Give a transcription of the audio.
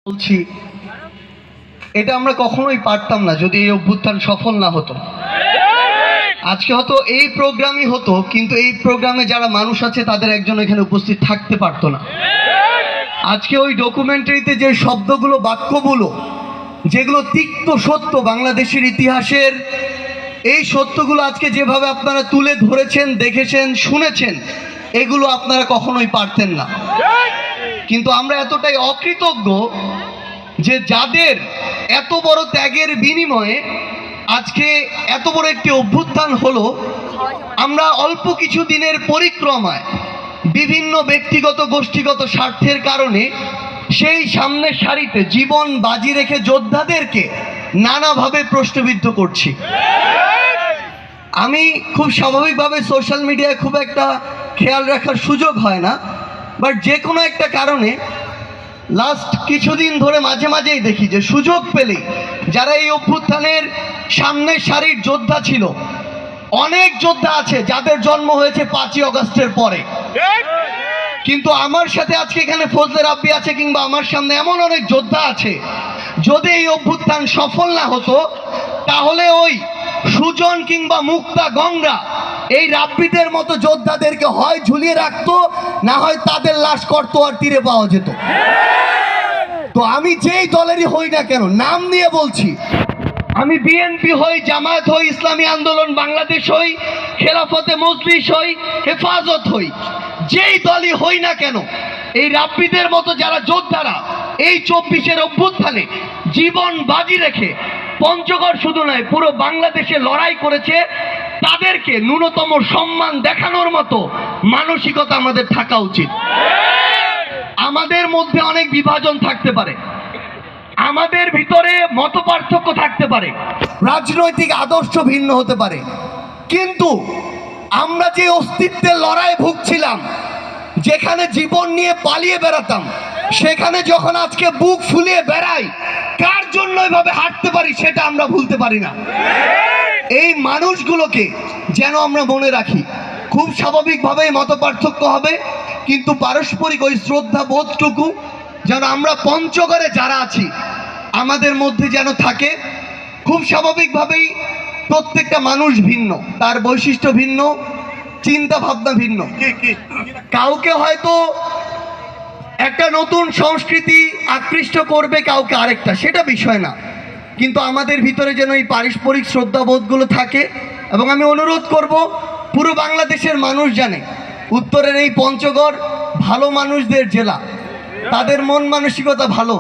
বলছি এটা আমরা কখনোই পারতাম না যদি এই অভ্যুত্থান সফল না হতো। আজকে হয়তো এই প্রোগ্রামই হতো, কিন্তু এই প্রোগ্রামে যারা মানুষ আছে তাদের একজন এখানে উপস্থিত থাকতে পারতো না। আজকে ওই ডকুমেন্টারিতে যে শব্দগুলো, বাক্যগুলো, যেগুলো তিক্ত সত্য বাংলাদেশের ইতিহাসের, এই সত্যগুলো আজকে যেভাবে আপনারা তুলে ধরেছেন, দেখেছেন, শুনেছেন, এগুলো আপনারা কখনোই পারতেন না। কিন্তু আমরা এতটাই অকৃতজ্ঞ যে যাদের এত বড় ত্যাগের বিনিময়ে আজকে এত বড় একটি অভ্যুত্থান হলো, আমরা অল্প কিছু দিনের পরিক্রমায় বিভিন্ন ব্যক্তিগত গোষ্ঠীগত স্বার্থের কারণে সেই সামনের সারিতে জীবন বাজি রেখে যোদ্ধাদেরকে নানাভাবে প্রশ্নবিদ্ধ করছি। আমি খুব স্বাভাবিকভাবে সোশ্যাল মিডিয়ায় খুব একটা খেয়াল রাখার সুযোগ হয় না, বাট যে কোনো একটা কারণে লাস্ট কিছুদিন ধরে মাঝে মাঝেই দেখি যে সুযোগ পেলেই যারা এই অভ্যুত্থানের সামনের সারির যোদ্ধা ছিল, অনেক যোদ্ধা আছে যাদের জন্ম হয়েছে 5ই আগস্টের পরে, কিন্তু আমার সাথে আজকে এখানে ফজলে রাব্বি আছে, কিংবা আমার সামনে এমন অনেক যোদ্ধা আছে, যদি এই অভ্যুত্থান সফল না হতো তাহলে ওই সুজন কিংবা মুক্তা গঙ্গা এই রাব্বিদের মতো যোদ্ধাদেরকে হয় ঝুলিয়ে রাখতো, না হয় তাদের লাশ করতোয়ার তীরে পাওয়া যেত। তো আমি যেই দলেরই হই না কেন, নাম নিয়ে বলছি, আমি বিএনপি হই, জামায়াত হই, ইসলামী আন্দোলন বাংলাদেশ হই, খেলাফতে মজলিস হই, হেফাজত হই, যেই দলই হই না কেন, এই রাব্বিদের মতো যারা যোদ্ধারা এই 24-এর অভ্যুত্থানে জীবন বাজি রেখে পঞ্চগড় শুধু নয় পুরো বাংলাদেশে লড়াই করেছে, তাদেরকে ন্যূনতম সম্মান দেখানোর মতো মানসিকতা আমাদের থাকা উচিত। আমাদের মধ্যে অনেক বিভাজন থাকতে পারে, আমাদের ভিতরে মতপার্থক্য থাকতে পারে, রাজনৈতিক আদর্শ ভিন্ন হতে পারে, কিন্তু আমরা যে অস্তিত্বের লড়াই ভুগছিলাম, যেখানে জীবন নিয়ে পালিয়ে বেড়াতাম, সেখানে যখন আজকে বুক ফুলিয়ে বেড়াই, কার জন্য এভাবে হাঁটতে পারি সেটা আমরা ভুলতে পারি না। এই মানুষগুলোকে যেন আমরা মনে রাখি। খুব স্বাভাবিকভাবেই মতপার্থক্য হবে, কিন্তু পারস্পরিক ওই শ্রদ্ধা বোধটুকু যেন আমরা পঞ্চগড়ে যারা আছি আমাদের মধ্যে যেন থাকে। খুব স্বাভাবিকভাবেই প্রত্যেকটা মানুষ ভিন্ন, তার বৈশিষ্ট্য ভিন্ন, চিন্তা ভাবনা ভিন্ন। কাউকে হয়তো একটা নতুন সংস্কৃতি আকৃষ্ট করবে, কাউকে আরেকটা, সেটা বিষয় না, কিন্তু আমাদের ভিতরে যেন এই পারস্পরিক শ্রদ্ধাবোধগুলো থাকে। এবং আমি অনুরোধ করব পুরো বাংলাদেশের মানুষ জানে উত্তরের এই পঞ্চগড় ভালো মানুষদের জেলা, তাদের মন মানসিকতা ভালো,